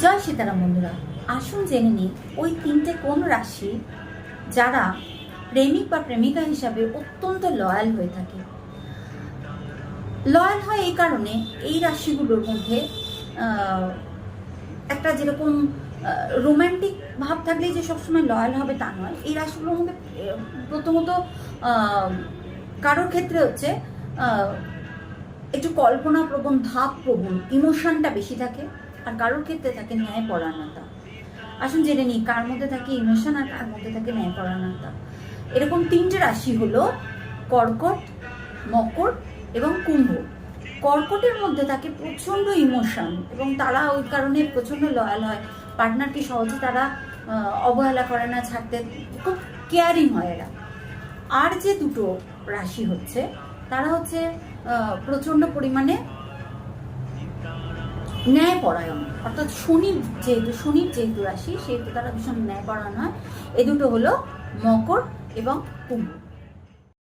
জয় সীতারাম বন্ধুরা, আসুন জেনে নিই ওই তিনটে কোন রাশি যারা প্রেমিক বা প্রেমিকা হিসাবে অত্যন্ত লয়াল হয়ে থাকে। লয়াল হয় এই কারণে, এই রাশিগুলোর মধ্যে একটা যেরকম রোম্যান্টিক ভাব থাকলেই যে সবসময় লয়াল হবে তা নয়। এই রাশিগুলোর মধ্যে প্রথমত কারোর ক্ষেত্রে হচ্ছে একটু কল্পনাপ্রবণ, ভাবপ্রবণ, ইমোশনটা বেশি থাকে, আর কারোর ক্ষেত্রে থাকে ন্যায়পরায়ণতা। আসুন জেনে নিই কার মধ্যে থাকে ইমোশন আর কার মধ্যে থাকে ন্যায়পরায়ণতা। এরকম তিনটে রাশি হলো কর্কট, মকর এবং কুম্ভ। কর্কটের মধ্যে থাকে প্রচণ্ড ইমোশন এবং তারা ওই কারণে প্রচণ্ড লয়াল হয়। পার্টনারকে সহজে তারা অবহেলা করে না, ছাড়তে খুব কেয়ারিং হয় এরা। আর যে দুটো রাশি হচ্ছে তারা হচ্ছে প্রচণ্ড পরিমাণে ন্যায়পরায়ণ, অর্থাৎ শনির যেহেতু রাশি সেহেতু তারা ভীষণ ন্যায়পরায়ণ হয়। এ দুটো হলো মকর এবং কুম্ভ।